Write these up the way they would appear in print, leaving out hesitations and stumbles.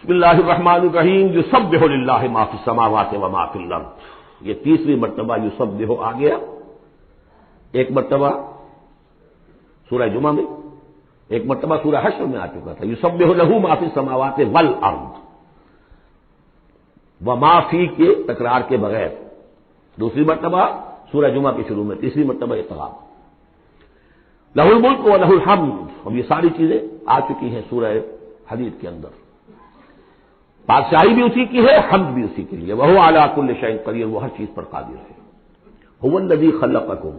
بسم اللہ الرحمن الرحیم یسبح للہ ما فی السماوات و ما فی الارض، یہ تیسری مرتبہ یسبح آ گیا. ایک مرتبہ سورہ جمعہ میں، ایک مرتبہ سورہ حشر میں آ چکا تھا یسبح لہ ما فی السماوات والارض، وما فی کے تکرار کے بغیر. دوسری مرتبہ سورہ جمعہ کے شروع میں، تیسری مرتبہ اطلاق. لہ الملک و لہ الحمد، اب یہ ساری چیزیں آ چکی ہیں سورہ حدید کے اندر. بادشاہی بھی اسی کی ہے، حمد بھی اسی کے لیے. وہو علی کل شیء قدیر، وہ ہر چیز پر قادر ہے. هو الذی خلقکم،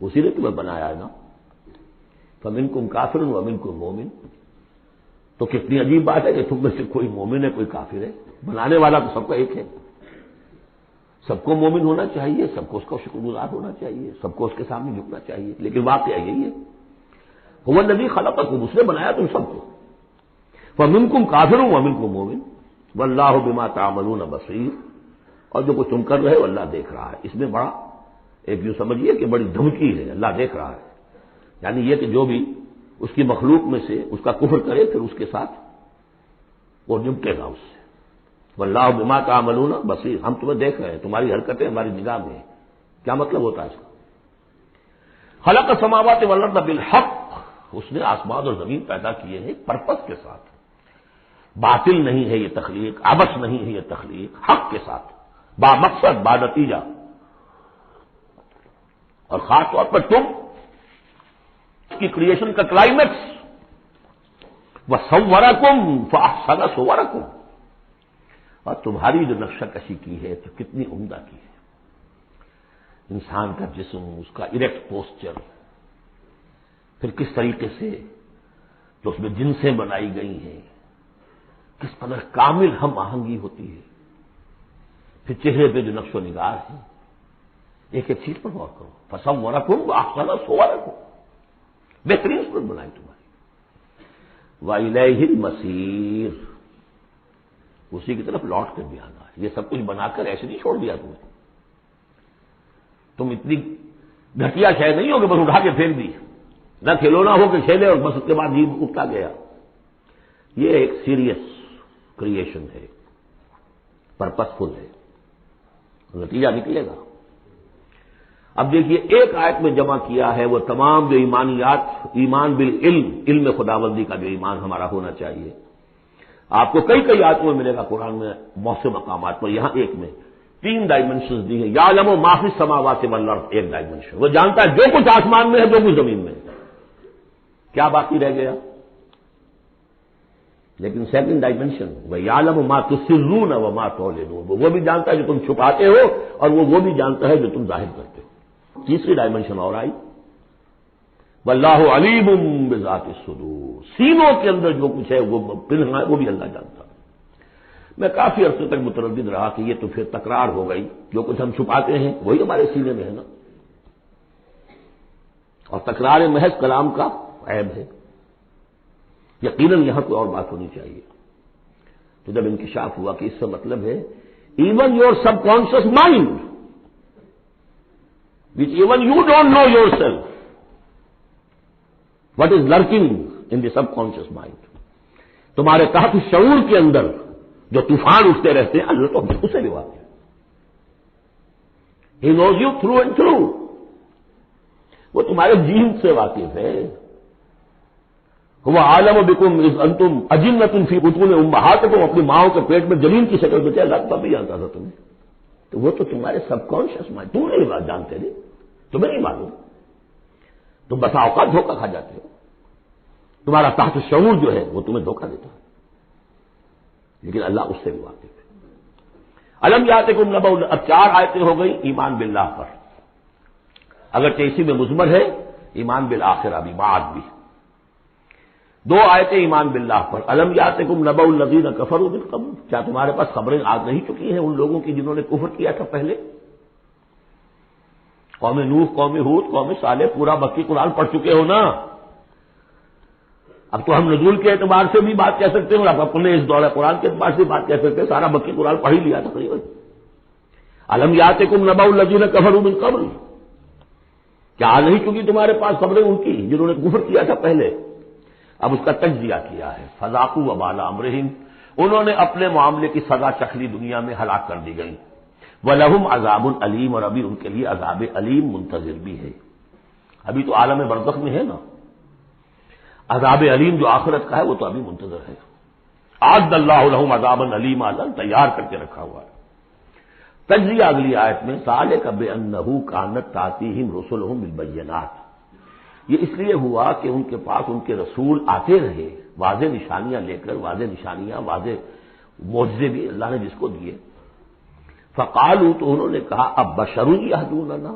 اسی نے تمہیں بنایا ہے نا. فمنکم کافر ومنکم مومن، تو کتنی عجیب بات ہے کہ تم میں سے کوئی مومن ہے کوئی کافر ہے. بنانے والا تو سب کا ایک ہے. سب کو مومن ہونا چاہیے، سب کو اس کا شکر گزار ہونا چاہیے، سب کو اس کے سامنے جھکنا چاہیے. لیکن واقعہ یہی ہے، هو الذی خلقکم، اس نے بنایا تم سب کو. فمنکم کافر ومنکم مومن واللہ بما تعملون بصیر، اور جو کچھ تم کر رہے ہو اللہ دیکھ رہا ہے. اس میں بڑا ایک یوں سمجھیے کہ بڑی دھمکی ہے، اللہ دیکھ رہا ہے. یعنی یہ کہ جو بھی اس کی مخلوق میں سے اس کا کفر کرے پھر اس کے ساتھ وہ نمٹے گا اس سے. واللہ بما تعملون بصیر، ہم تمہیں دیکھ رہے ہیں، تمہاری حرکتیں ہماری نگاہ میں ہیں. کیا مطلب ہوتا ہے اس کا؟ خلق السماوات والارض بالحق، اس نے آسمان اور زمین پیدا کیے ہیں پرپس کے ساتھ. باطل نہیں ہے یہ تخلیق، عبث نہیں ہے یہ تخلیق، حق کے ساتھ، با مقصد با نتیجہ. اور خاص طور پر تم کی کریشن کا کلائمیکس وَصَوَّرَكُمْ فَأَحْسَنَ صُوَرَكُمْ، اور تمہاری جو نقشہ کشی کی ہے تو کتنی عمدہ کی ہے. انسان کا جسم، اس کا اریکٹ پوسچر، پھر کس طریقے سے تو اس میں جنسیں بنائی گئی ہیں، کس قدر کامل ہم آہنگی ہوتی ہے. پھر چہرے پہ جو نقش و نگار ہے، ایک ایک چیز پر غور کرو. فَصَوَّرَكُمْ وَأَحْسَنَ صُوَرَكُمْ، بہترین صورت بنائی تمہاری. وَإِلَيْهِ الْمَصِيرُ، اسی کی طرف لوٹ کر بھی آنا ہے. یہ سب کچھ بنا کر ایسے نہیں چھوڑ دیا تمہیں. تم اتنی گھٹیا شے نہیں ہو کہ بس اٹھا کے پھینک دی، نہ کھلونا ہو کہ کھیلے اور بس اس کے بعد جیب اٹھتا گیا. یہ ایک سیریس کریشن ہے، پرپسفل ہے، نتیجہ نکلے گا. اب دیکھیے ایک آیت میں جمع کیا ہے وہ تمام جو ایمانیات، ایمان بالعلم، علم خداوندی کا جو ایمان ہمارا ہونا چاہیے. آپ کو کئی کئی آیتوں میں ملے گا قرآن میں بہت سے مقامات پر. یہاں ایک میں 3 ڈائمنشنز دی ہیں. یعلم ما فی السماوات والارض، ایک ڈائمنشن، وہ جانتا ہے جو کچھ آسمان میں ہے جو کچھ زمین میں ہے. کیا باقی رہ گیا؟ لیکن سیکنڈ ڈائمنشن وَيَعْلَمُ مَا تُسِرُّونَ وَمَا تُعْلِنُونَ، وہ بھی جانتا ہے جو تم چھپاتے ہو اور وہ بھی جانتا ہے جو تم ظاہر کرتے ہو. تیسری ڈائمنشن اور آئی، واللہ علیم بذات الصدور، سینوں کے اندر جو کچھ ہے وہ پنہاں ہے وہ بھی اللہ جانتا ہے. میں کافی عرصے تک متردد رہا کہ یہ تو پھر تکرار ہو گئی، جو کچھ ہم چھپاتے ہیں وہی ہمارے سینے میں ہے نا. اور تکرار محض کلام کا عیب ہے. یقیناً یہاں کوئی اور بات ہونی چاہیے. تو جب انکشاف ہوا کہ اس سے مطلب ہے even your subconscious mind وچ even you don't know yourself what is lurking in the subconscious mind, تمہارے تحت شعور کے اندر جو طوفان اٹھتے رہتے ہیں اللہ تو اسے بھی واقف ہے. He knows you through and through, وہ تمہارے جین سے واقف ہے. وہ عالم بکم اذ انتم اجنۃ فی بطون امہاتکم، اپنی ماؤں کے پیٹ میں جنین کی شکل میں تھے، اللہ تب بھی جانتا تھا تمہیں. تو وہ تو تمہارے سب کانشیس مائنڈ، تم نہیں بات جانتے نہیں، تمہیں نہیں معلوم. تم بسا اوقات دھوکہ کھا جاتے ہو. تمہارا تحت شعور جو ہے وہ تمہیں دھوکہ دیتا ہے، لیکن اللہ اس سے بھی واقف ہے. الم یاتکم نبأ، اب 4 آیتیں ہو گئی ایمان باللہ پر، اگرچہ اسی میں مضمر ہے ایمان بالآخرہ بھی، بعد بھی. 2 آیتیں ایمان باللہ پر. الم یاتکم نبأ الذین کفروا من قبل، کیا تمہارے پاس خبریں آ نہیں چکی ہیں ان لوگوں کی جنہوں نے کفر کیا تھا پہلے؟ قوم نوح، قوم ہود، قوم صالح، پورا مکی قرآن پڑھ چکے ہو نا. اب تو ہم نزول کے اعتبار سے بھی بات کہہ سکتے ہیں اور اب اپنے اس دورہ قرآن کے اعتبار سے بات کہہ سکتے ہیں، سارا مکی قرآن پڑھ ہی لیا تقریباً. الم یاتکم نبأ الذین کفروا من قبل، کیا آ نہیں چکی تمہارے پاس خبریں ان کی جنہوں نے کفر کیا تھا پہلے؟ اب اس کا تجزیہ کیا ہے. فذاقوا وبال امرہم، انہوں نے اپنے معاملے کی سزا چکھ لی، دنیا میں ہلاک کر دی گئی۔ وَلَهُمْ عَذَابٌ عَلِيمٌ، اور ابھی ان کے لیے عذاب علیم منتظر بھی ہے۔ ابھی تو عالم برزخ میں ہے نا، عذاب علیم جو آخرت کا ہے وہ تو ابھی منتظر ہے۔ اعد اللہ لہم عذابا علیما، تیار کر کے رکھا ہوا ہے۔ تجزیہ اگلی آیت میں ذالک بأنہ کانت تأتیہم رسلہم بالبینات، یہ اس لیے ہوا کہ ان کے پاس ان کے رسول آتے رہے واضح نشانیاں لے کر، واضح نشانیاں، واضح معجزے بھی اللہ نے جس کو دیے۔ فقالوا، تو انہوں نے کہا اب بشر یہدوننا،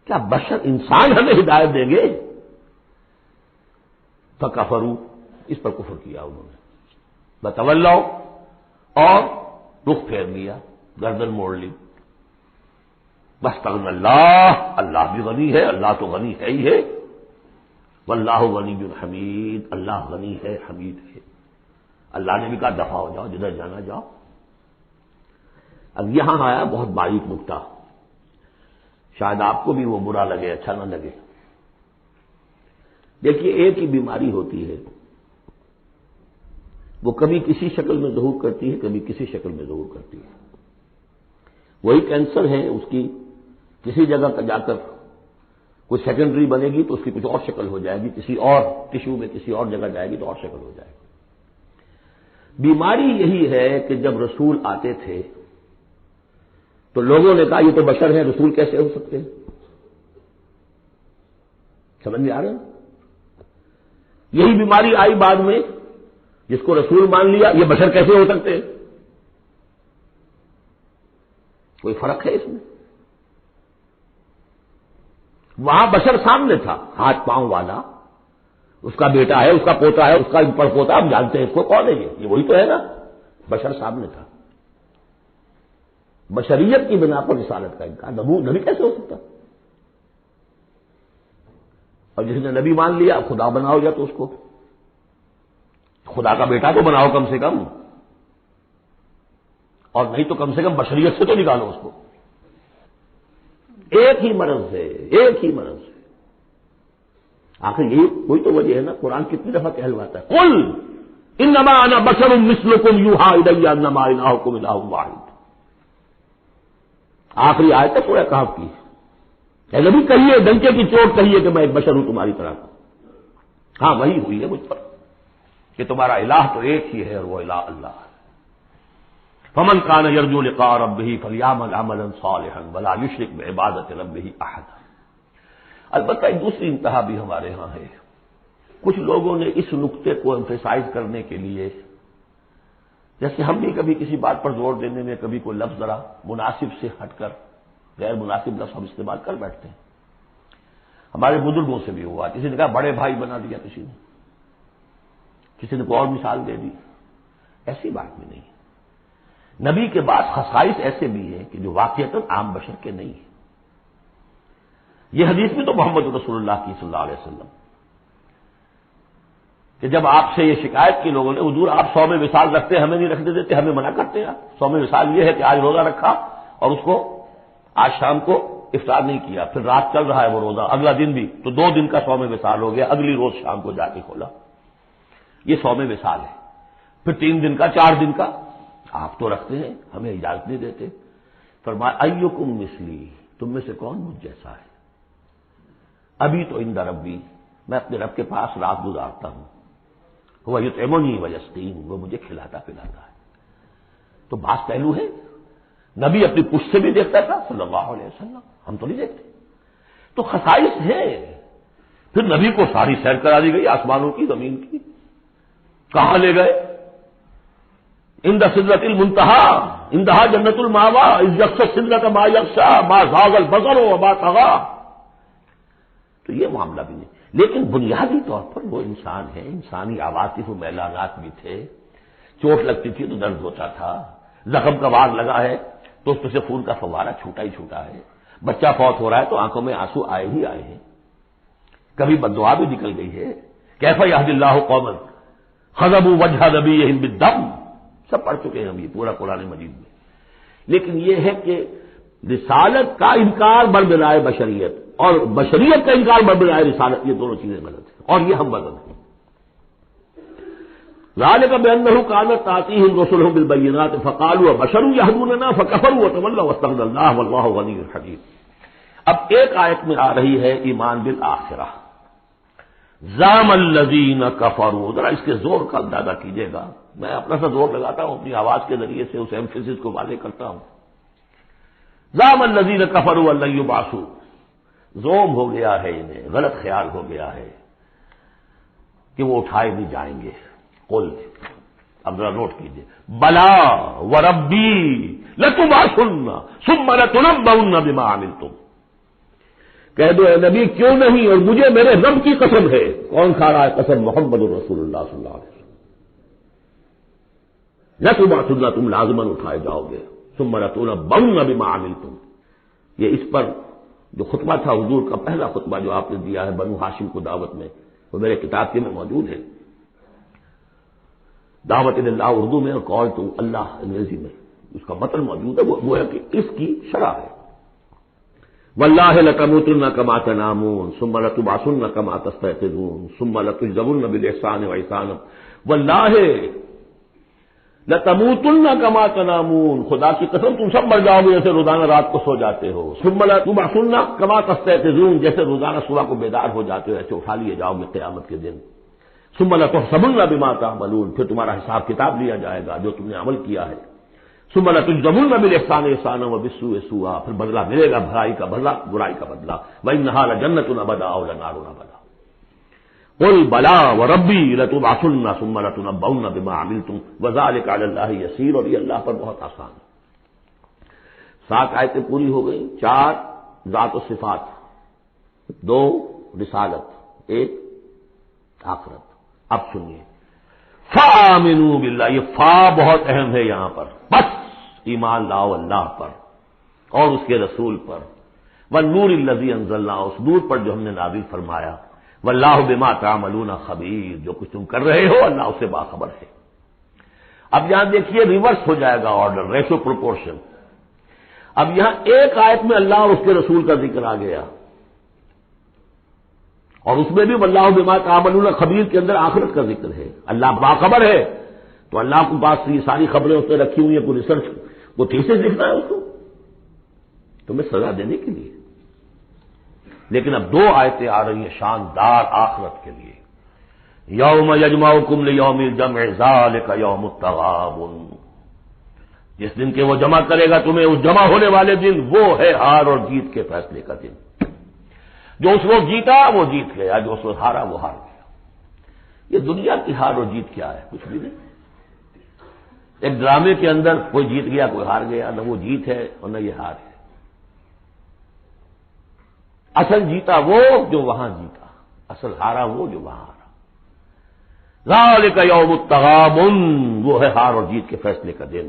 کیا بشر انسان ہمیں ہدایت دیں گے؟ فکفروا، اس پر کفر کیا انہوں نے، بتولوا، اور رخ پھیر لیا، گردن موڑ لی۔ واستغنى اللہ، اللہ بھی غنی ہے، اللہ تو غنی ہے ہی ہے۔ واللہ غنی حمید، اللہ غنی ہے، حمید ہے۔ اللہ نے بھی کہا دفع ہو جاؤ، جدھر جانا جاؤ۔ اب یہاں آیا بہت باریک نکتہ، شاید آپ کو بھی وہ برا لگے، اچھا نہ لگے۔ دیکھیے، ایک ہی بیماری ہوتی ہے، وہ کبھی کسی شکل میں ظہور کرتی ہے، کبھی کسی شکل میں ظہور کرتی ہے۔ وہی کینسر ہے، اس کی کسی جگہ کا جا کر کوئی سیکنڈری بنے گی تو اس کی کچھ اور شکل ہو جائے گی، کسی اور ٹشو میں کسی اور جگہ جائے گی تو اور شکل ہو جائے گی۔ بیماری یہی ہے کہ جب رسول آتے تھے تو لوگوں نے کہا یہ تو بشر ہیں، رسول کیسے ہو سکتے ہیں؟ سمجھ میں آ رہا ہے؟ یہی بیماری آئی بعد میں، جس کو رسول مان لیا، یہ بشر کیسے ہو سکتے ہیں؟ کوئی فرق ہے اس میں؟ وہاں بشر سامنے تھا، ہاتھ پاؤں والا، اس کا بیٹا ہے، اس کا پوتا ہے، اس کا پڑ پوتا، ہم جانتے ہیں اس کو کون ہے، یہ وہی تو ہے نا، بشر سامنے تھا۔ بشریت کی بنا پر رسالت کا انکار، نبی کیسے ہو سکتا؟ اور جس نے نبی مان لیا خدا بناؤ، یا تو اس کو خدا کا بیٹا تو بناؤ کم سے کم، اور نہیں تو کم سے کم بشریت سے تو نکالو اس کو۔ ایک ہی مرض ہے، ایک ہی مرض ہے۔ آخر یہی کوئی تو وجہ ہے نا، قرآن کتنی دفعہ کہلواتا ہے قل انما انا بشر مثلکم یوحی الی انما الہکم الہ واحد۔ آخری آیت ہے سورہ کہف کی، اے نبی کہیے، ڈنکے کی چوٹ کہیے کہ میں ایک بشر ہوں تمہاری طرح۔ ہاں وہی ہوئی ہے مجھ پر کہ تمہارا الہ تو ایک ہی ہے، اور وہ الہ اللہ ہے۔ فمن کان یرجو لقاء ربہ فلیعمل عملا صالحا ولا یشرک بعبادۃ ربہ احدا۔ البتہ ایک دوسری انتہا بھی ہمارے ہاں ہے، کچھ لوگوں نے اس نقطے کو ایمفیسائز کرنے کے لیے، جیسے ہم بھی کبھی کسی بات پر زور دینے میں کبھی کوئی لفظ ذرا مناسب سے ہٹ کر غیر مناسب لفظ ہم استعمال کر بیٹھتے ہیں۔ ہمارے بزرگوں سے بھی ہوا، کسی نے کہا بڑے بھائی بنا دیا، کسی نے کوئی اور مثال دے دی، ایسی بات بھی نہیں۔ نبی کے بعد خصائص ایسے بھی ہیں کہ جو واقعتاً عام بشر کے نہیں ہیں۔ یہ حدیث بھی تو محمد رسول اللہ کی صلی اللہ علیہ وسلم، کہ جب آپ سے یہ شکایت کی لوگوں نے، حضور آپ 100 میں وصال رکھتے، ہمیں نہیں رکھنے دیتے، ہمیں منع کرتے ہیں۔ 100 میں وصال یہ ہے کہ آج روزہ رکھا اور اس کو آج شام کو افطار نہیں کیا، پھر رات چل رہا ہے وہ روزہ، اگلا دن بھی، تو 2 دن کا 100 میں وصال ہو گیا، اگلی روز شام کو جا کے کھولا، یہ 100 میں وصال ہے۔ پھر 3 دن کا، 4 دن کا، آپ تو رکھتے ہیں، ہمیں اجازت نہیں دیتے۔ فرمایا ایکم مثلی، تم میں سے کون مجھ جیسا ہے؟ ابھی تو عند ربی، میں اپنے رب کے پاس رات گزارتا ہوں، وہ یطعمنی ویسقین، وہ مجھے کھلاتا پلاتا ہے۔ تو بعض پہلو ہے، نبی اپنی پشت سے بھی دیکھتا تھا صلی اللہ علیہ وسلم، ہم تو نہیں دیکھتے۔ تو خصائص ہے۔ پھر نبی کو ساری سیر کرا دی گئی، آسمانوں کی، زمین کی، کہاں لے گئے؟ عند سدرۃ المنتہی، عندہا جنت المأوی، اذ یغشی السدرۃ ما یغشی، ما زاغ البصر وما طغی۔ تو یہ معاملہ بھی نہیں، لیکن بنیادی طور پر وہ انسان ہے، انسانی عواطف و میلانات بھی تھے۔ چوٹ لگتی تھی تو درد ہوتا تھا، زخم کا وار لگا ہے تو اس میں سے خون کا فوارہ چھوٹا ہی چھوٹا ہے، بچہ فوت ہو رہا ہے تو آنکھوں میں آنسو آئے ہی آئے ہیں، کبھی بددعا بھی نکل گئی ہے۔ کیف یہدی اللہ قوما خضبوا وجہ نبیہم بالدم، سب پڑھ چکے ہیں ہم یہ پورا قرآن مجید میں۔ لیکن یہ ہے کہ رسالت کا انکار بربلائے بشریت اور بشریت کا انکار بربلائے رسالت، یہ دونوں چیزیں غلط ہیں، اور یہ ہم غلط ہیں۔ ذالک بأنہ کانت تأتیہم رسلہم بالبینات فقالوا بشر یہدوننا فکفروا وتولوا واستغنى اللہ واللہ غنی حمید۔ اب ایک آیت میں آ رہی ہے ایمان بالآخرہ، زعم الذین کفروا، ذرا اس کے زور کا اندازہ کیجیے گا، میں اپنا سا زور لگاتا ہوں اپنی آواز کے ذریعے سے اس ایمفیسس کو واضح کرتا ہوں۔ زعم الذین کفروا ان لن یبعثوا، زوم ہو گیا ہے انہیں، غلط خیال ہو گیا ہے کہ وہ اٹھائے نہیں جائیں گے۔ قل، اب ذرا نوٹ کیجیے، بلا وربی لتبعثن ثم لتنبؤن بما عملتم، کہہ دو اے نبی کیوں نہیں، اور مجھے میرے رب کی قسم ہے۔ کون کھا رہا ہے قسم؟ محمد رسول اللہ صلی اللہ علیہ وسلم۔ لتبعثن، تم لازماً اٹھائے جاؤ گے، ثم لتنبؤن بما عملتم، یہ اس پر جو خطبہ تھا حضور کا پہلا خطبہ جو آپ نے دیا ہے بنو ہاشم کو دعوت میں، وہ میرے کتاب کے میں موجود ہے، دعوت اللہ اردو میں اور کال ٹو اللہ انگریزی میں، اس کا متن موجود ہے، وہ ہے کہ اس کی شرح ہے۔ واللہ لتموتن کما تنامون ثم لتبعثن کما تستيقظون ثم لتجزون بالاحسان واحسانا، واللہ لتموتن کما تنامون، خدا کی قسم تم سب مر جاؤ گے جیسے روزانہ رات کو سو جاتے ہو، ثم لتبعثن کما تستيقظون، جیسے روزانہ صبح کو بیدار ہو جاتے ہو ایسے اٹھا لیے جاؤ گے قیامت کے دن، ثم لتحسبن بما تعملون، پھر تمہارا حساب کتاب لیا جائے گا جو تم نے عمل کیا ہے، ثم لتجزون بالاحسان احسانا وبالسوء سوءا، پھر بدلہ ملے گا بھلائی کا بدلہ برائی کا بدلہ، وانھا لجنۃ ابدا او نار ابدا۔ قل بلا وربی لتبعثن ثم لتنبؤن بما عملتم وذلک علی اللہ یسیر، اور یہ اللہ پر بہت آسان ہے۔ 7 آیتیں پوری ہو گئی، 4 ذات و صفات، 2 رسالت، 1 آخرت۔ اب سنیے، فآمنوا باللہ، یہ فا بہت اہم ہے یہاں پر، بس ایمان لاؤ اللہ پر اور اس کے رسول پر، والنور الذی انزلنا، اس نور پر جو ہم نے نازل فرمایا، واللہ بما تعملون خبیر، جو کچھ تم کر رہے ہو اللہ اس سے باخبر ہے۔ اب یہاں دیکھیے ریورس ہو جائے گا آرڈر، ریشو پروپورشن۔ اب یہاں ایک آیت میں اللہ اور اس کے رسول کا ذکر آ گیا، اور اس میں بھی واللہ بما تعملون خبیر کے اندر آخرت کا ذکر ہے، اللہ باخبر ہے، تو اللہ کے پاس یہ ساری خبریں اس نے رکھی ہوئی ہیں، کوئی ریسرچ وہ تھیسس لکھنا ہے اس کو تمہیں سزا دینے کے لیے۔ لیکن اب 2 آیتیں آ رہی ہیں شاندار آخرت کے لیے، یوم یجمعکم لیوم الجمع ذالک یوم التغابن، جس دن کے وہ جمع کرے گا تمہیں اس جمع ہونے والے دن، وہ ہے ہار اور جیت کے فیصلے کا دن۔ جو اس وقت جیتا وہ جیت گیا، جو اس وقت ہارا وہ ہار گیا۔ یہ دنیا کی ہار اور جیت کیا ہے؟ کچھ بھی نہیں۔ ایک ڈرامے کے اندر کوئی جیت گیا کوئی ہار گیا، نہ وہ جیت ہے اور نہ یہ ہار ہے۔ اصل جیتا وہ جو وہاں جیتا، اصل ہارا وہ جو وہاں ہارا۔ ذالک یوم التغابن، وہ ہے ہار اور جیت کے فیصلے کا دن۔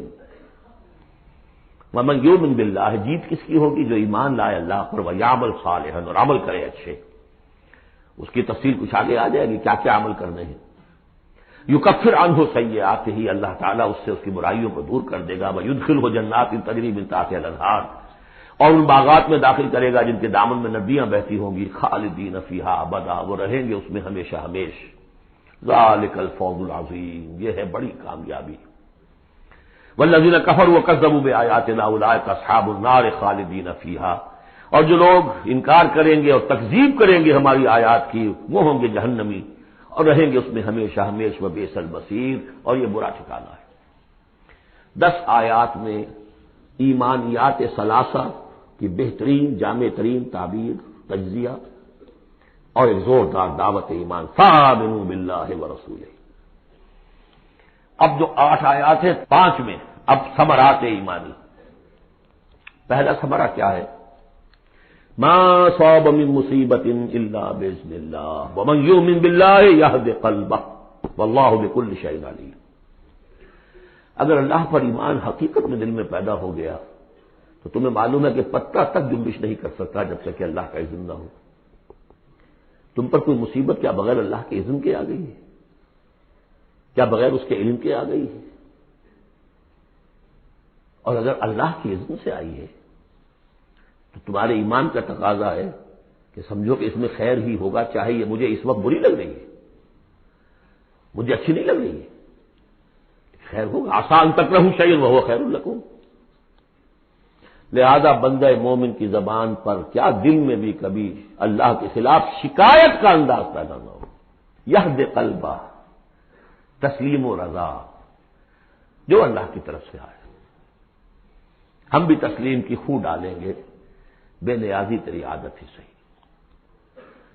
ومن یؤمن باللہ، جیت کس کی ہوگی؟ جو ایمان لائے اللہ پر، ویعمل صالحا، اور عمل کرے اچھے۔ اس کی تفصیل کچھ آگے آ جائے گی کیا کیا عمل کرنے ہیں۔ یکفر عنہ سیئاتہ، اللہ تعالیٰ اس سے اس کی برائیوں کو دور کر دے گا، ویدخلہ جنات تجری من تحتہا الانہار، اور ان باغات میں داخل کرے گا جن کے دامن میں ندیاں بہتی ہوں گی، خالدین فیہا ابدا، وہ رہیں گے اس میں ہمیشہ ہمیش۔ ذالک الفوز العظیم، یہ ہے بڑی کامیابی۔ والذین کفروا وکذبوا بآیاتنا اولئک اصحاب النار خالدین فیہا، اور جو لوگ انکار کریں گے اور تکذیب کریں گے ہماری آیات کی، وہ ہوں گے جہنمی اور رہیں گے اس میں ہمیشہ ہمیش، وبئس المصیر، اور یہ برا ٹھکانہ ہے۔ 10 آیات میں ایمانیات ثلاثہ کی بہترین جامع ترین تعبیر، تجزیہ، اور ایک زوردار دعوت ایمان، فآمنوا باللہ ورسولہ۔ اب جو 8 آیات ہیں 5 میں اب ثمرات ایمانی۔ پہلا ثمرہ کیا ہے؟ ما صاب من مصیبت الا باذن اللہ ومن یؤمن باللہ یہد قلبہ واللہ بکل شیء علیم۔ اگر اللہ پر ایمان حقیقت میں دل میں پیدا ہو گیا تو تمہیں معلوم ہے کہ پتہ تک جنبش نہیں کر سکتا جب تک کہ اللہ کا اذن نہ ہو۔ تم پر کوئی مصیبت کیا بغیر اللہ کے اذن کے آ گئی ہے؟ کیا بغیر اس کے علم کے آ گئی ہے؟ اور اگر اللہ کے اذن سے آئی ہے تو تمہارے ایمان کا تقاضا ہے کہ سمجھو کہ اس میں خیر ہی ہوگا، چاہے یہ مجھے اس وقت بری لگ رہی ہے، مجھے اچھی نہیں لگ رہی ہے، خیر ہوگا، آسان تکرہوا شیئا وہو خیر لکم۔ لہذا بندہ مومن کی زبان پر کیا دل میں بھی کبھی اللہ کے خلاف شکایت کا انداز پیدا نہ ہو۔ یہد قلبہ، تسلیم و رضا، جو اللہ کی طرف سے آئے ہم بھی تسلیم کی خو ڈالیں گے، بے نیازی تیری عادت ہی صحیح،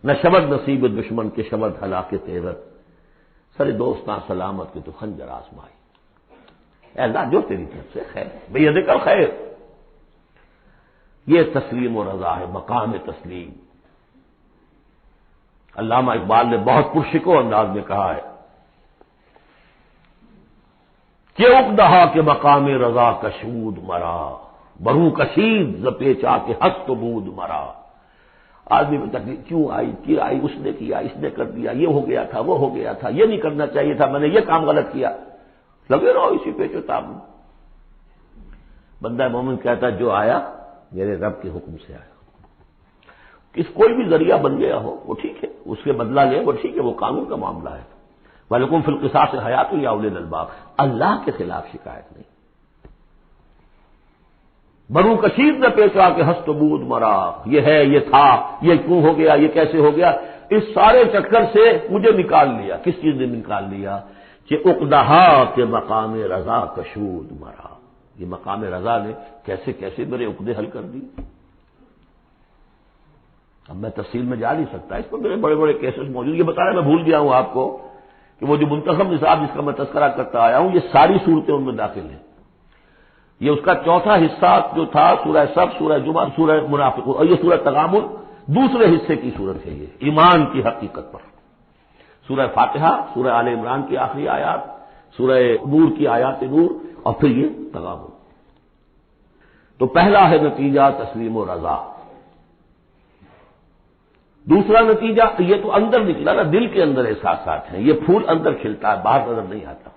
نہ شبد نصیب دشمن کے شبد ہلاک تیرت، سر دوستاں سلامت کے تو خنجر آزمائی۔ اے اللہ جو تیری طرف سے خیر، بیدک الخیر، یہ تسلیم و رضا ہے، مقام تسلیم۔ علامہ اقبال نے بہت پرشکو انداز میں کہا ہے کہ اقدہا کے مقام رضا کشود مرا، برو کشید ز پیچا کے ہست بود مرا۔ آدمی میں تکلیف کیوں آئی، اس نے کیا، اس نے کر دیا، یہ ہو گیا تھا، وہ ہو گیا تھا، یہ نہیں کرنا چاہیے تھا، میں نے یہ کام غلط کیا، لگے رہو اسی پیچو تاب میں۔ بندہ مومن کہتا ہے جو آیا میرے رب کے حکم سے آیا، کوئی بھی ذریعہ بن گیا ہو وہ ٹھیک ہے، اس کے بدلہ لے وہ ٹھیک ہے، وہ قانون کا معاملہ ہے۔ وَلَكُمْ فِي الْقِصَاصِ حَيَاةٌ يَا أُولِي الْأَلْبَابِ، اللہ کے خلاف شکایت نہیں۔ برو کشید نہ پیچا کہ ہست بود مرا، یہ ہے، یہ تھا، یہ کیوں ہو گیا، یہ کیسے ہو گیا، اس سارے چکر سے مجھے نکال لیا۔ کس چیز نے نکال لیا؟ کہ اقدہا کے مقام رضا کشود مرا، یہ مقام رضا نے کیسے کیسے میرے عقدے حل کر دی۔ اب میں تفصیل میں جا نہیں سکتا، اس پر میرے بڑے بڑے کیسز موجود، یہ بتایا میں بھول گیا ہوں آپ کو کہ وہ جو منتخب نصاب جس کا میں تذکرہ کرتا آیا ہوں، یہ ساری صورتیں ان میں داخل ہیں۔ یہ اس کا چوتھا حصہ جو تھا سورہ صف، سورہ جمعہ، سورہ منافقون، اور یہ سورہ تغابن دوسرے حصے کی صورت ہے، یہ ایمان کی حقیقت پر۔ سورہ فاتحہ، سورہ آل عمران کی آخری آیات، سورہ نور کی آیات نور، اور پھر یہ تغابن۔ تو پہلا ہے نتیجہ تسلیم و رضا۔ دوسرا نتیجہ یہ تو اندر نکلا نا، دل کے اندر احساسات ہیں، یہ پھول اندر کھلتا ہے، باہر نظر نہیں آتا۔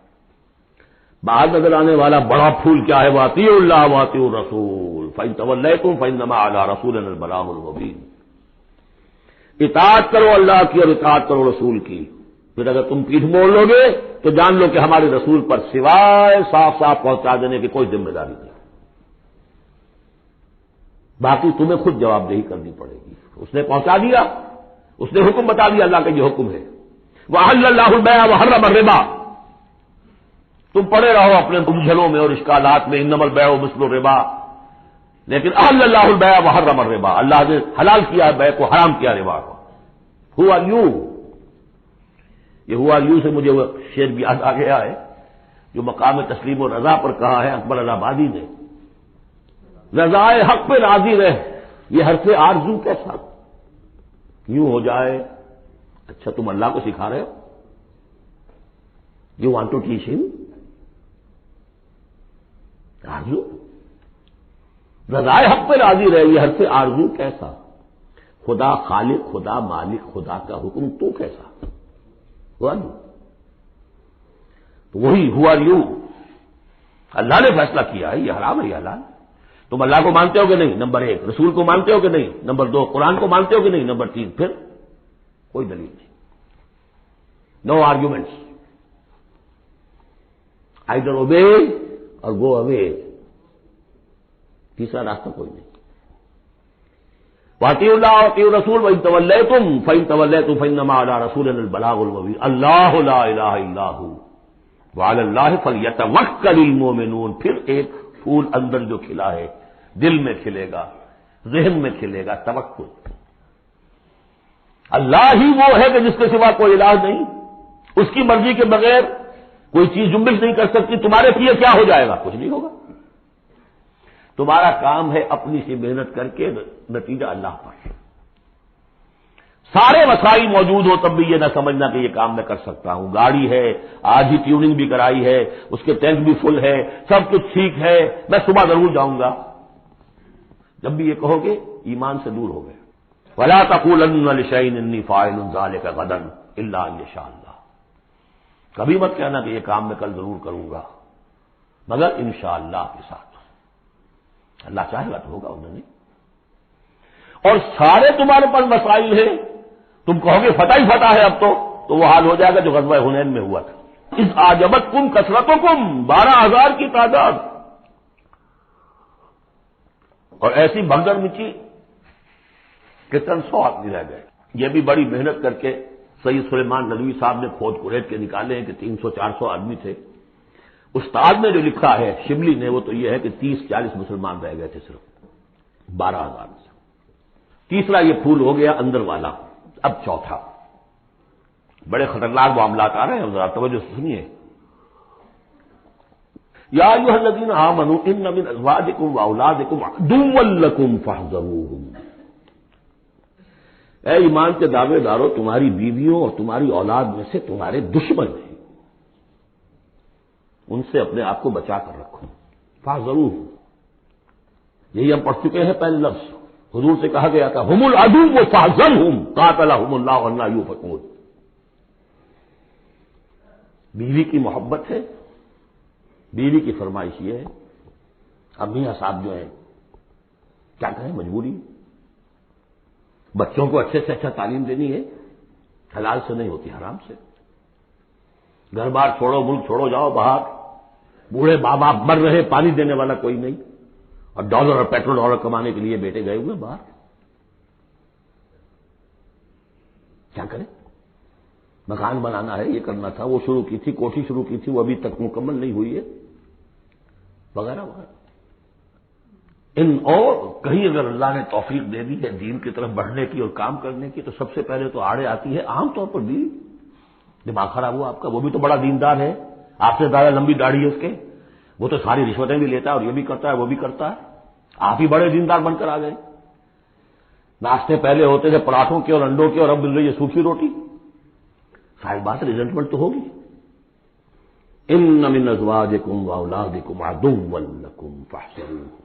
باہر نظر آنے والا بڑا پھول کیا ہے؟ وَأَطِیعُوا اللَّهَ وَأَطِیعُوا الرَّسُولَ فَإِن تَوَلَّیْتُمْ فَإِنَّمَا عَلَىٰ رَسُولِنَا الْبَلَاغُ الْمُبِینُ۔ اطاعت کرو اللہ کی اور اطاعت کرو رسول کی، پھر اگر تم پیٹھ موڑ لو گے تو جان لو کہ ہمارے رسول پر سوائے صاف صاف پہنچا دینے کی کوئی ذمہ داری نہیں، باقی تمہیں خود جواب دہی کرنی پڑے گی۔ اس نے پہنچا دیا، اس نے حکم بتا دیا، اللہ کا یہ حکم ہے۔ وَأَحَلَّ اللَّهُ الْبَيْعَ وَحَرَّمَ الرِّبَا، تم پڑے رہو اپنے الجھنوں میں اور اشکالات میں، انما البیع مثل الربا، لیکن احل اللہ البیع وحرم الربا، اللہ نے حلال کیا ہے بیع کو، حرام کیا ربا کو۔ ہوا یو، یہ ہوا یو سے مجھے وہ شعر بھی یاد آ گیا ہے جو مقام تسلیم و رضا پر کہا ہے اکبر آبادی نے، رضائے حق پہ راضی رہ، یہ حرف آرزو کیسا یوں ہو جائے۔ اچھا تم اللہ کو سکھا رہے ہو، یو وانٹ ٹو ٹیچ ہم آرزو، رضائے حق پہ راضی رہے، یہ حرف آرزو کیسا، خدا خالق، خدا مالک، خدا کا حکم تو کیسا ہوا نہیں؟ تو وہی ہوا یوں، اللہ نے فیصلہ کیا ہے یہ حرام ہے یہ حلال۔ تم اللہ کو مانتے ہو کہ نہیں؟ نمبر ایک، رسول کو مانتے ہو کہ نہیں؟ نمبر دو، قرآن کو مانتے ہو کہ نہیں؟ نمبر تین، پھر کوئی دلیل نہیں، نو آرگیومنٹس، آئیدر اوبے اور گو اوے، تیسرا راستہ کوئی نہیں۔ وَأَطِیعُوا اللَّهَ وَأَطِیعُوا الرَّسُولَ وَإِن تَوَلَّیْتُمْ فَإِن تَوَلَّیْتُمْ فَإِنَّمَا عَلَىٰ رَسُولِنَا الْبَلَاغُ الْمُبِینُ، اللہ لا الہ الا هو وعلی اللہ فلیتوکل المؤمنون۔ پھر ایک پھول اندر جو کھلا ہے، دل میں کھلے گا، ذہن میں کھلے گا، توکل۔ اللہ ہی وہ ہے کہ جس کے سوا کوئی الہ نہیں، اس کی مرضی کے بغیر کوئی چیز جنبش نہیں کر سکتی۔ تمہارے لیے کیا ہو جائے گا؟ کچھ نہیں ہوگا۔ تمہارا کام ہے اپنی سی محنت کر کے نتیجہ اللہ پر۔ سارے وسائل موجود ہو تب بھی یہ نہ سمجھنا کہ یہ کام میں کر سکتا ہوں۔ گاڑی ہے، آج ہی ٹیوننگ بھی کرائی ہے، اس کے ٹینک بھی فل ہے، سب کچھ ٹھیک ہے، میں صبح ضرور جاؤں گا۔ جب بھی یہ کہو گے ایمان سے دور ہو گئے۔ وَلَا تَقُولَنَّ لِشَيْءٍ إِنِّي فَاعِلٌ ذَلِكَ غَدًا إِلَّا أَن يَشَاءَ اللَّهُ، کبھی مت کہنا کہ یہ کام میں کل ضرور کروں گا مگر انشاءاللہ کے ساتھ، اللہ چاہے گا تو ہوگا، انہوں نے۔ اور سارے تمہارے پاس مسائل ہیں، تم کہو گے فتح ہی فتح ہے اب تو وہ حال ہو جائے گا جو غزوہ حنین میں ہوا تھا۔ اس آجبتکم کثرتکم، 12,000 کی تعداد، اور ایسی بھگدڑ مچی کہ چند 100 آدمی رہ گئے۔ یہ بھی بڑی محنت کر کے سید سلیمان ندوی صاحب نے کھود کریت کے نکالے ہیں کہ 300-400 آدمی تھے۔ استاد نے جو لکھا ہے شبلی نے وہ تو یہ ہے کہ 30-40 مسلمان رہ گئے تھے صرف 12,000 سے۔ تیسرا یہ پھول ہو گیا اندر والا، اب چوتھا، بڑے خطرناک معاملات آ رہے ہیں، ذرا توجہ سے سنیے۔ یا ایھا الذین آمنوا ان من ازواجکم واولادکم عدوا لکم فاحذروہم، اے ایمان کے دعوے دارو، تمہاری بیویوں اور تمہاری اولاد میں سے تمہارے دشمن ہیں، ان سے اپنے آپ کو بچا کر رکھو۔ فاحذروہم، یہی ہم پڑھ چکے ہیں پہلے لفظ، حضور سے کہا گیا تھا ہم العدو فاحذرہم قاتلہم اللہ انا یؤفکون۔ بیوی کی محبت ہے، بیوی کی فرمائش یہ ہے۔ اب میاں صاحب جو ہیں کیا کہیں، مجبوری، بچوں کو اچھے سے اچھا تعلیم دینی ہے، حلال سے نہیں ہوتی، حرام سے۔ گھر بار چھوڑو، ملک چھوڑو، جاؤ باہر، بوڑھے ماں باپ مر رہے، پانی دینے والا کوئی نہیں، اور ڈالر اور پیٹرول ڈالر کمانے کے لیے بیٹے گئے ہوئے باہر، کیا کریں؟ مکان بنانا ہے، یہ کرنا تھا، وہ شروع کی تھی، کوٹھی شروع کی تھی، وہ ابھی تک مکمل نہیں ہوئی ہے، وغیرہ وغیرہ۔ اور کہیں اگر اللہ نے توفیق دے دی ہے دین کی طرف بڑھنے کی اور کام کرنے کی، تو سب سے پہلے تو آڑے آتی ہے عام طور پر بیوی۔ دماغ خراب ہوا آپ کا، وہ بھی تو بڑا دیندار ہے، آپ سے زیادہ لمبی داڑھی ہے اس کے، وہ تو ساری رشوتیں بھی لیتا ہے اور یہ بھی کرتا ہے وہ بھی کرتا ہے، آپ ہی بڑے دیندار بن کر آ گئے۔ ناشتے پہلے ہوتے تھے پراٹھوں کے اور انڈوں کے، اور اب مل رہی ہے سوکھی روٹی، ظاہر بات ریزنٹمنٹ تو ہوگی۔ ان من ازواجکم واولادکم عدوا لکم فاحذروہم،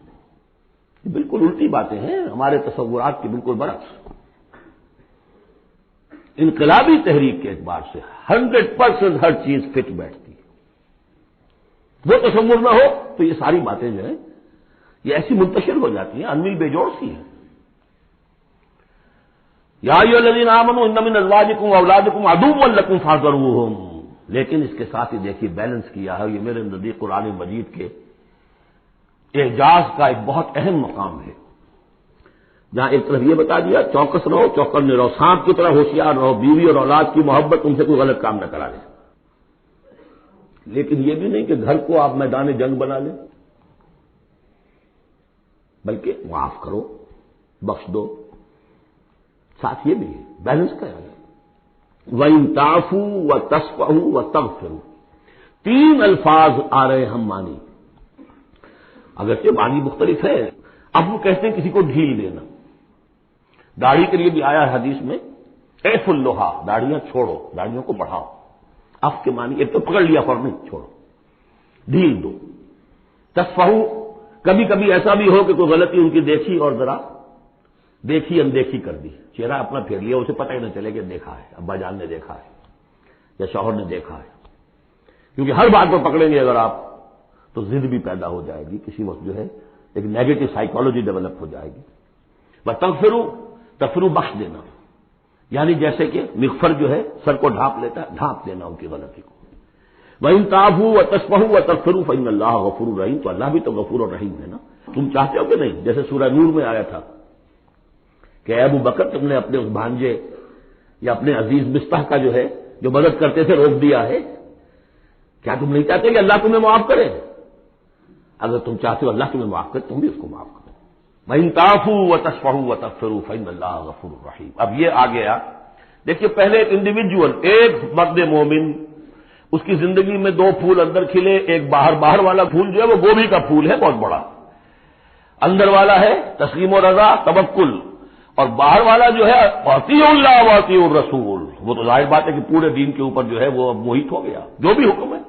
یہ بالکل الٹی باتیں ہیں ہمارے تصورات کی، بالکل برعکس۔ انقلابی تحریک کے اعتبار سے 100% ہر چیز فٹ بیٹھتی ہے، وہ تصور نہ ہو تو یہ ساری باتیں جو ہیں یہ ایسی منتشر ہو جاتی ہیں، انمل بے جوڑ سی ہیں۔ یا ایھا الذین آمنوا ان من ازواجکم واولادکم عدوا لکم فاحذروہم، لیکن اس کے ساتھ ہی دیکھیے بیلنس کیا ہے، یہ میرے نزدیک قرآن مجید کے اعجاز کا ایک بہت اہم مقام ہے، جہاں ایک طرف یہ بتا دیا چوکس رہو، چوکن رہو، سانپ کی طرح ہوشیار رہو، بیوی اور اولاد کی محبت تم سے کوئی غلط کام نہ کرا لے، لیکن یہ بھی نہیں کہ گھر کو آپ میدان جنگ بنا لیں، بلکہ معاف کرو، بخش دو، ساتھ یہ بھی ہے، بیلنس کا ہے۔ وَإِن تَعْفُوا وَتَصْفَحُوا وَتَغْفِرُوا، 3 الفاظ آ رہے ہم مانی، اگرچہ معنی مختلف ہے۔ اب وہ کہتے ہیں کسی کو ڈھیل دینا، داڑھی کے لیے بھی آیا ہے حدیث میں، اعف اللحا، داڑھیاں چھوڑو، داڑھیوں کو بڑھاؤ، اف کے معنی ایک تو پکڑ لیا فوراً چھوڑو، ڈھیل دو۔ تصفحو، کبھی کبھی ایسا بھی ہو کہ کوئی غلطی ان کی دیکھی اور ذرا دیکھی اندیکھی کر دی، چہرہ اپنا پھیر لیا، اسے پتہ ہی نہ چلے کہ دیکھا ہے، ابا جان نے دیکھا ہے یا شوہر نے دیکھا ہے، کیونکہ ہر بات کو پکڑیں گے اگر آپ تو ضد بھی پیدا ہو جائے گی، کسی وقت جو ہے ایک نیگیٹو سائیکالوجی ڈیولپ ہو جائے گی۔ تغفروا بخش دینا، یعنی جیسے کہ مغفر جو ہے سر کو ڈھانپ لیتا ہے، ڈھانپ دینا ان کی غلطی کو۔ وَإِن تَعْفُوا وَتَصْفَحُوا وَتَغْفِرُوا فَإِنَّ اللَّهَ غَفُورٌ رَحِيمٌ، تو اللہ بھی تو غفور اور رحیم ہے نا۔ تم چاہتے ہو کہ نہیں، جیسے سورہ نور میں آیا تھا کہ اے ابو بکر تم نے اپنے اس بھانجے یا اپنے عزیز مصطح کا جو ہے جو مدد کرتے تھے روک دیا ہے، کیا تم نہیں چاہتے کہ اللہ تمہیں معاف کرے؟ اگر تم چاہتے ہو اللہ تمہیں معاف کرے تم بھی اس کو معاف کرو۔ وَإِن تَعْفُوا وَتَصْفَحُوا وَتَغْفِرُوا فَإِنَّ اللَّهَ غَفُورٌ رَحِيمٌ۔ اب یہ آ گیا، دیکھیے پہلے ایک انڈیویجول، ایک مرد مومن، اس کی زندگی میں 2 پھول اندر کھلے، ایک باہر والا پھول جو ہے وہ گوبھی کا پھول ہے بہت بڑا، اندر والا ہے تسلیم و رضا توکل، اور باہر والا جو ہے اطیعوا اللہ واطیعوا الرسول، وہ تو ظاہر بات ہے کہ پورے دین کے اوپر جو ہے وہ اب محیط ہو گیا، جو بھی حکم ہے۔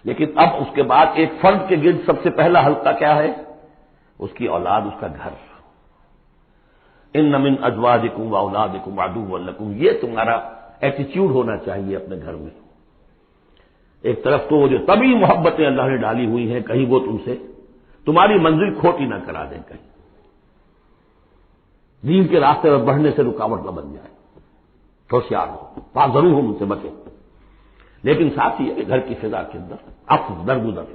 لیکن اب اس کے بعد ایک فرد کے گرد سب سے پہلا حلقہ کیا ہے؟ اس کی اولاد، اس کا گھر۔ ان من ازواجکم واولادکم عدوا لکم، یہ تمہارا ایٹیچیوڈ ہونا چاہیے اپنے گھر میں۔ ایک طرف تو وہ جو طبعی محبتیں اللہ نے ڈالی ہوئی ہیں، کہیں وہ تم سے تمہاری منزل کھوٹی نہ کرا دیں، کہیں دین کے راستے پر بڑھنے سے رکاوٹ نہ بن جائے، ہوشیار ہو، فاحذروہم، ان سے بچو۔ لیکن ساتھ یہ کہ گھر کی فضا کے اندر عفو درگزر.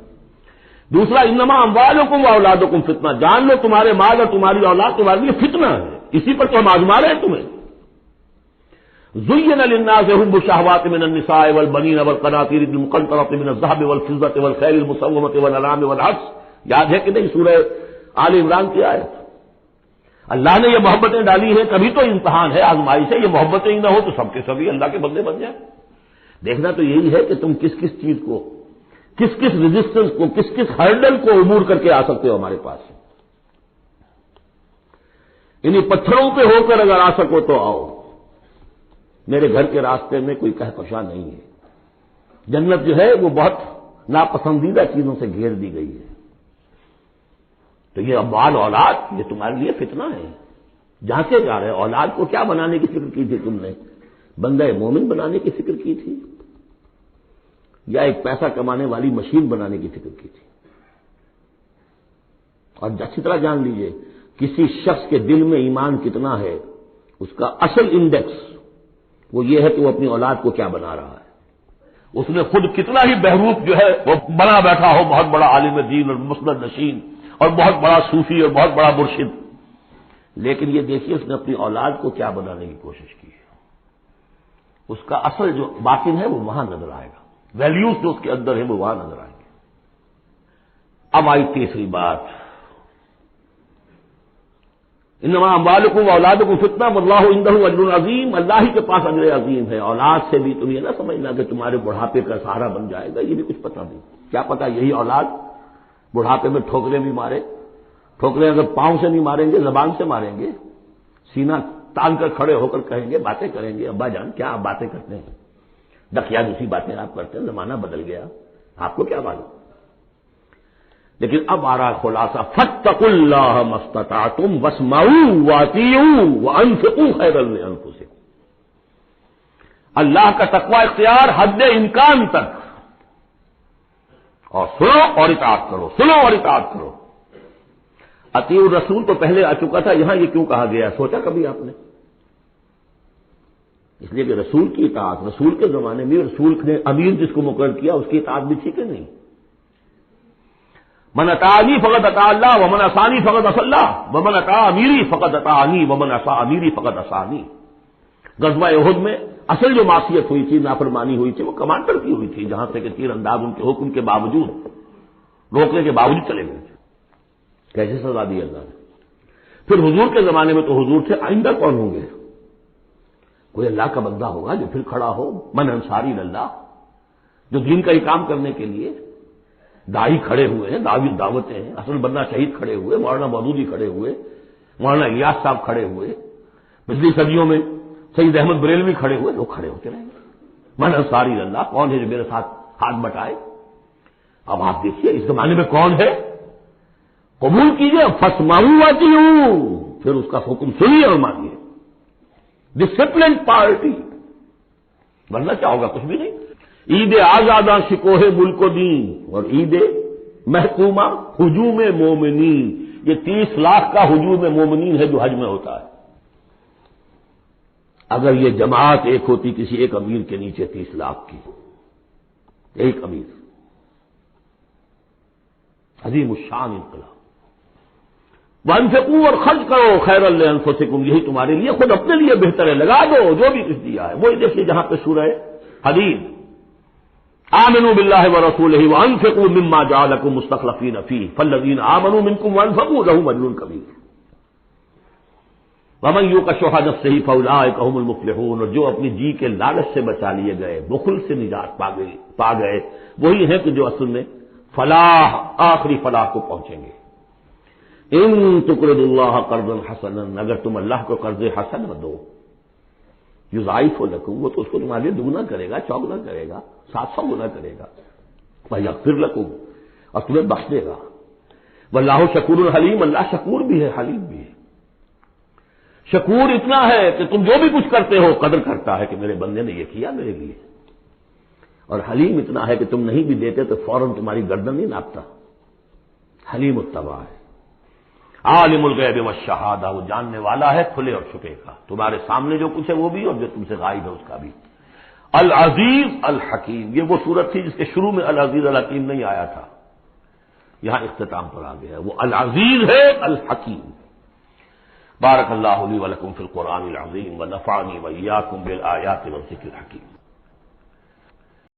دوسرا انما اموالکم و اولادکم فتنہ، جان لو تمہارے مال اور تمہاری اولاد تمہارے لیے فتنہ ہے، اسی پر تو ہم آزما رہے ہیں تمہیں. زین للناس حب الشہوات من النساء والبنین والقناطیر المقنطرۃ من الذهب والفضة والخیل المسومۃ والانعام والحرث. یاد ہے کہ نہیں سورہ آل عمران کی آیت؟ اللہ نے یہ محبتیں ڈالی ہیں، کبھی تو امتحان ہے، آزمائش ہے. یہ محبتیں ہی نہ ہو تو سب کے سبھی اللہ کے بندے بن جائیں. دیکھنا تو یہی ہے کہ تم کس کس چیز کو، کس کس ریزسٹنس کو، کس کس ہرڈل کو عبور کر کے آ سکتے ہو ہمارے پاس. انہیں پتھروں پہ ہو کر اگر آ سکو تو آؤ. میرے گھر کے راستے میں کوئی کہکشاں نہیں ہے. جنت جو ہے وہ بہت ناپسندیدہ چیزوں سے گھیر دی گئی ہے. تو یہ اموال اولاد یہ تمہارے لیے فتنہ ہے. جہاں سے جا رہے اولاد کو کیا بنانے کی فکر کی تھی تم نے؟ بندہ مومن بنانے کی فکر کی تھی یا ایک پیسہ کمانے والی مشین بنانے کی فکر کی تھی؟ اور اچھی طرح جان لیجئے کسی شخص کے دل میں ایمان کتنا ہے اس کا اصل انڈیکس وہ یہ ہے کہ وہ اپنی اولاد کو کیا بنا رہا ہے. اس نے خود کتنا ہی بہروپ جو ہے وہ بنا بیٹھا ہو، بہت بڑا عالم دین اور مسند نشین اور بہت بڑا صوفی اور بہت بڑا مرشد، لیکن یہ دیکھیے اس نے اپنی اولاد کو کیا بنانے کی کوشش کی ہے. اس کا اصل جو باطن ہے وہ وہاں نظر آئے گا، ویلیوز جو اس کے اندر ہیں وہ وہاں نظر آئیں گے. اب آئی تیسری بات، انما اموالکم و اولادکم فتنہ واللہ عندہ اجر عظیم. اللہ ہی کے پاس اجر عظیم ہے. اولاد سے بھی تم یہ نہ سمجھنا کہ تمہارے بڑھاپے کا سہارا بن جائے گا، یہ بھی کچھ پتہ نہیں. کیا پتہ یہی اولاد بڑھاپے میں ٹھوکریں بھی مارے. ٹھوکریں اگر پاؤں سے نہیں ماریں گے زبان سے ماریں گے. سینہ تان کر کھڑے ہو کر کہیں گے، باتیں کریں گے، ابا جان کیا آپ باتیں کرتے ہیں، دقیا دوسری باتیں آپ کرتے ہیں، زمانہ بدل گیا، آپ کو کیا معلوم. لیکن اب آ رہا خلاصہ، فاتقوا اللہ ما استطعتم واسمعوا واطیعوا وانفقوا خیرا لانفسکم. اللہ کا تقوی اختیار حد امکان تک، اور سنو اور اطاعت کرو، سنو اور اطاعت کرو. اطیعوا الرسول تو پہلے آ چکا تھا، یہاں یہ کیوں کہا گیا سوچا کبھی آپ نے؟ اس لیے کہ رسول کی اطاعت، رسول کے زمانے میں رسول نے امیر جس کو مقرر کیا اس کی اطاعت بھی ٹھیک ہے نہیں. من اطاعنی فقد اطاع اللہ ومن عصانی فقد عصى اللہ ومن اطاع امیری فقد اطاعنی ومن عصى امیری فقد عصانی. غزوہ احد میں اصل جو معصیت ہوئی تھی، نافرمانی ہوئی تھی، وہ کمانڈر کی ہوئی تھی، جہاں سے کہ تیر انداز ان کے حکم کے باوجود، روکنے کے باوجود چلے گئے تھے. کیسے سزا دی اللہ نے. پھر حضور کے زمانے میں تو حضور تھے، آئندہ کون ہوں گے؟ کوئی اللہ کا بندہ ہوگا جو پھر کھڑا ہو، من انصاری اللہ، جو دین کا ہی کام کرنے کے لیے داعی کھڑے ہوئے ہیں، دعوتیں ہیں. حسن بننا شہید کھڑے ہوئے، مولانا مودودی کھڑے ہوئے، مولانا الیاس صاحب کھڑے ہوئے، پچھلی صدیوں میں سید احمد بریلوی کھڑے ہوئے. لوگ کھڑے ہوتے رہیں گے. من انصاری اللہ، کون ہے جو میرے ساتھ ہاتھ بٹائے؟ اب آپ دیکھیے اس زمانے میں کون ہے. قبول کیجیے، فاسمعوا واطیعوا، پھر اس کا حکم سنیے اور مانیے. ڈسپلن پارٹی، ورنہ کیا ہوگا؟ کچھ بھی نہیں. عید آزاداں شکوہ ملک و دین اور عید محکومہ ہجوم مومنین. یہ 30 لاکھ کا ہجوم مومنین ہے جو حج میں ہوتا ہے. اگر یہ جماعت ایک ہوتی کسی ایک امیر کے نیچے 30 لاکھ کی، ایک امیر، عظیم الشان انقلاب. وانفقوا اور خرچ کرو خیرا لانفسکم، یہی تمہارے لیے خود اپنے لیے بہتر ہے. لگا دو جو بھی کچھ دیا ہے. وہی دیکھیے جہاں پہ سورہ حدید، آمنوا باللہ ورسولہ وانفقوا مما جعلکم مستخلفین فیہ فالذین آمنوا منکم وانفقوا لهم اجر کبیر ومن یوق شح نفسہ فاولئک هم المفلحون. اور جو اپنی جی کے لالچ سے بچا لیے گئے، بخل سے نجات پا گئے، وہی ہیں کہ جو اصل میں فلاح، آخری فلاح کو پہنچیں گے. ان تقرضوا اللہ قرضا حسنا، اگر تم اللہ کو قرض حسن دو، یضاعف لکم، وہ تو اس کو تمہارے لیے دگنا کرے گا، چوگنا کرے گا، 700 گنا کرے گا. ویغفر لکم، اور تمہیں بخش دے گا. واللہ شکور حلیم، اللہ شکور بھی ہے حلیم بھی ہے. شکور اتنا ہے کہ تم جو بھی کچھ کرتے ہو قدر کرتا ہے کہ میرے بندے نے یہ کیا میرے لیے. اور حلیم اتنا ہے کہ تم نہیں بھی دیتے تو فوراً تمہاری گردن نہیں ناپتا. حلیم التوا ہے. عالم الغیب والشہادہ، وہ جاننے والا ہے کھلے اور چھپے کا. تمہارے سامنے جو کچھ ہے وہ بھی، اور جو تم سے غائب ہے اس کا بھی. العزیز الحکیم، یہ وہ سورت تھی جس کے شروع میں العزیز الحکیم نہیں آیا تھا، یہاں اختتام پر آ گیا ہے، وہ العزیز ہے الحکیم۔ بارک اللہ لی ولکم فی القرآن العظیم ونفعنی وإیاکم بالآیات والذکر الحکیم۔